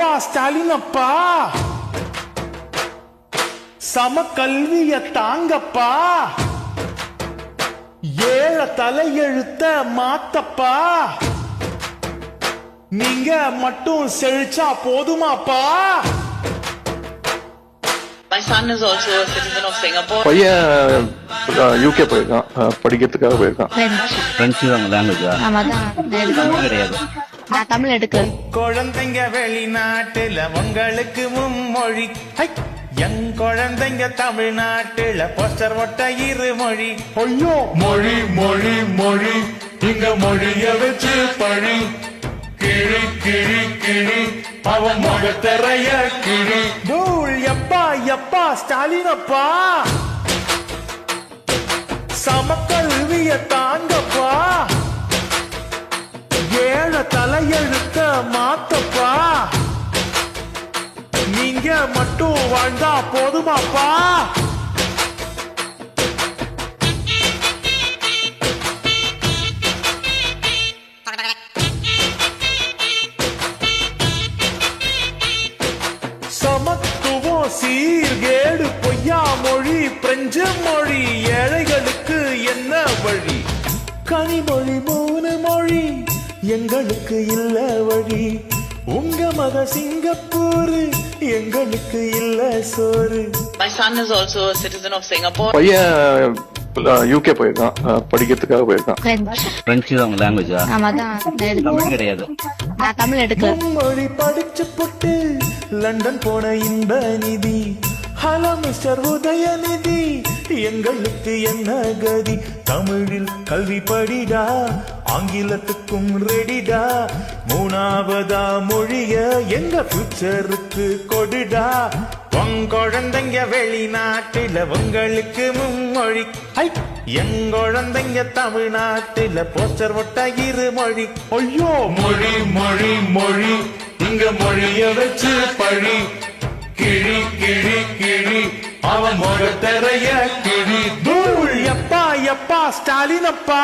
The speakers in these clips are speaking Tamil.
எப்பா ஸ்டாலின் அப்பா, சம கல்விய தாங்கப்பா, ஏழ தலையெழுத்த மாத்தப்பா, நீங்க மட்டும் செழிச்சா போதுமாப்பா. My son is also a citizen of Singapore. பையன் யூகே போயிருக்கான், படிக்கிறதுக்காக போயிருக்கான். பிரெஞ்சு லாங்குவேஜா? ஆமா தான் கிடையாது. நான் தமிழ் எடுக்கல. குழந்தைங்க வெளிநாட்டுல உங்களுக்கு மும்மொழி, என் குழந்தைங்க தமிழ்நாட்டுல போஸ்டர் ஒட்ட இருமொழி. ஐயோ மொழி மொழி மொழி, இங்க மொழிய வச்சு பழி, கிழி கிழி கிழி, அவன் முகத்தரைய கிழி. தூள் எப்பா எப்பா ஸ்டாலின் அப்பா, சமக்கல்விய தாங்கப்பா, ஏழ தலையெழுத்த மாத்தப்பா, நீங்க மட்டும் வாழ்ந்தா போதுமாப்பா. சமத்துவம் சீர்கேடு பொய்யா மொழி, பிரெஞ்சு மொழி, ஏழைகளுக்கு என்ன வழி? கனிமொழி மூணு மொழி, எங்களுக்கு இல்ல வழி. உங்க மக சிங்கப்பூர், எங்களுக்கு இல்ல சோறு. My son is also a citizen of Singapore. பையன் யூகே போயிருக்கான், படிக்கிறதுக்காக போயிருக்கான். பிரெஞ்சு லாங்குவேஜா? ஆமா தான் தமிழ் கிடையாது. நான் தமிழ் எடுக்கல. மொழி படிச்சு போட்டு லண்டன் போன இன்ப நிதி, ஹலோ மிஸ்டர் உதயநிதி, எங்களுக்கு என்ன கதி? தமிழில் கல்வி படிடா, ஆங்கிலத்துக்கும் ரெடிடா, மூணாவதா மொழிய எங்க ஃபியூச்சருக்கு கொடுடா. உங்குழந்தைங்க வெளிநாட்டுல உங்களுக்கு மும்மொழி, என் குழந்தைங்க தமிழ்நாட்டுல போஸ்டர் ஒட்ட இருமொழி. ஐயோ மொழி மொழி மொழி, இங்க மொழிய வச்சு பழி, கிழி கிழி கிழி, அவன் முகத்தரைய கிழி. தூள் எப்பா எப்பா ஸ்டாலின் அப்பா,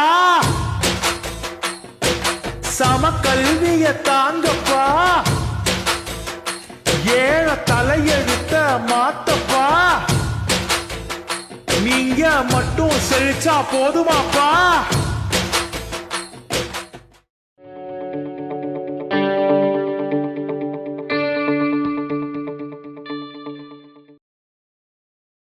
சம கல்விய தாங்கப்பா, ஏழ தலையெழுத்த மாத்தப்பா, நீங்க மட்டும் செழிச்சா போதுமாப்பா.